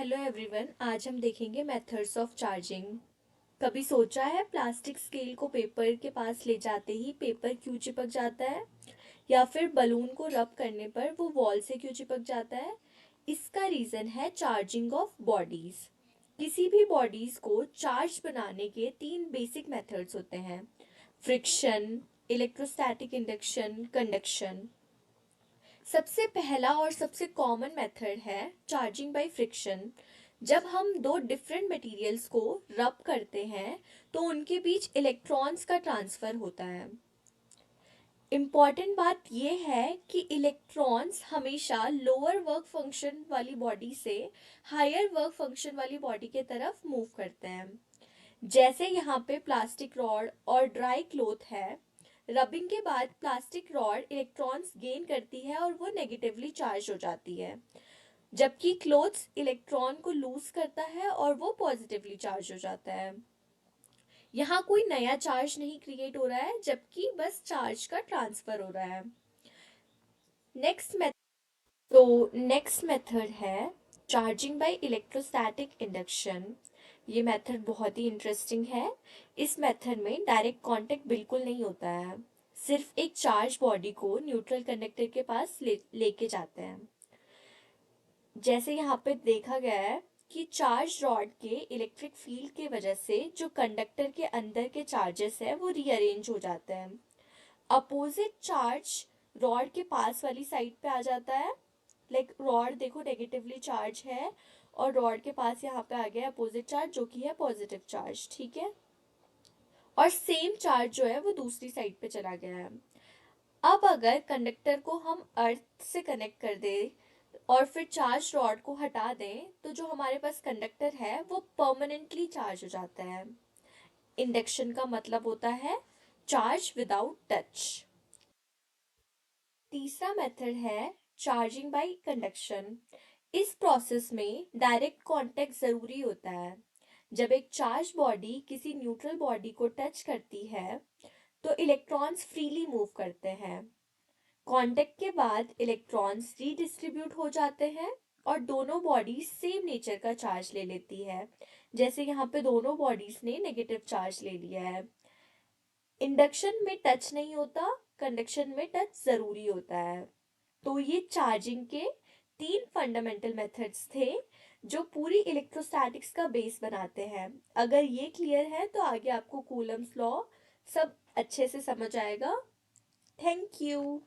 Hello everyone, आज हम देखेंगे मेथड्स ऑफ चार्जिंग। कभी सोचा है प्लास्टिक स्केल को पेपर के पास ले जाते ही पेपर क्यों चिपक जाता है, या फिर बलून को रब करने पर वो वॉल से क्यों चिपक जाता है? इसका रीजन है चार्जिंग ऑफ बॉडीज। किसी भी बॉडीज को चार्ज बनाने के तीन बेसिक मेथड्स होते हैं: फ्रिक्शन, इलेक्ट्रोस्टैटिक इंडक्शन, कंडक्शन। सबसे पहला और सबसे कॉमन मेथड है चार्जिंग बाय फ्रिक्शन। जब हम दो डिफरेंट मटेरियल्स को रब करते हैं तो उनके बीच इलेक्ट्रॉन्स का ट्रांसफर होता है। इम्पॉर्टेंट बात यह है कि इलेक्ट्रॉन्स हमेशा लोअर वर्क फंक्शन वाली बॉडी से हायर वर्क फंक्शन वाली बॉडी के तरफ मूव करते हैं। जैसे यहाँ पे प्लास्टिक रॉड और ड्राई क्लोथ है। रबिंग के बाद प्लास्टिक रॉड इलेक्ट्रॉन्स गेन करती है और वो नेगेटिवली चार्ज हो जाती है, जबकि क्लोथ्स इलेक्ट्रॉन को लूज करता है और वो पॉजिटिवली चार्ज हो जाता है। यहाँ कोई नया चार्ज नहीं क्रिएट हो रहा है, जबकि बस चार्ज का ट्रांसफर हो रहा है। नेक्स्ट नेक्स्ट मेथड है चार्जिंग बाय इलेक्ट्रोस्टैटिक इंडक्शन। ये मेथड बहुत ही इंटरेस्टिंग है। इस मेथड में डायरेक्ट कांटेक्ट बिल्कुल नहीं होता है, सिर्फ एक चार्ज बॉडी को न्यूट्रल कंडक्टर के पास लेके जाते हैं। जैसे यहाँ पे देखा गया है कि चार्ज रॉड के इलेक्ट्रिक फील्ड के वजह से जो कंडक्टर के अंदर के चार्जेस है वो रीअरेंज हो जाते हैं। अपोजिट चार्ज रॉड के पास वाली साइड पे आ जाता है। लाइक रॉड देखो नेगेटिवली चार्ज है और रॉड के पास यहाँ पे आ गया अपोजिट चार्ज जो कि है पॉजिटिव चार्ज, ठीक है। और सेम चार्ज जो है वो दूसरी साइड पे चला गया है। अब अगर कंडक्टर को हम अर्थ से कनेक्ट कर दे और फिर चार्ज रॉड को हटा दें तो जो हमारे पास कंडक्टर है वो परमानेंटली चार्ज हो जाता है। इंडक्शन का मतलब होता है चार्ज विदाउट टच। तीसरा मेथड है चार्जिंग बाय कंडक्शन। इस प्रोसेस में डायरेक्ट कांटेक्ट जरूरी होता है। जब एक चार्ज बॉडी किसी न्यूट्रल बॉडी को टच करती है तो इलेक्ट्रॉन्स फ्रीली मूव करते हैं। कांटेक्ट के बाद इलेक्ट्रॉन्स रीडिस्ट्रीब्यूट हो जाते हैं और दोनों बॉडीज सेम नेचर का चार्ज ले लेती है। जैसे यहाँ पे दोनों बॉडीज ने नेगेटिव चार्ज ले लिया है। इंडक्शन में टच नहीं होता, कंडक्शन में टच जरूरी होता है। तो ये चार्जिंग के तीन फंडामेंटल मेथड्स थे जो पूरी इलेक्ट्रोस्टैटिक्स का बेस बनाते हैं। अगर ये क्लियर है तो आगे आपको कूलम्स लॉ सब अच्छे से समझ आएगा। Thank you.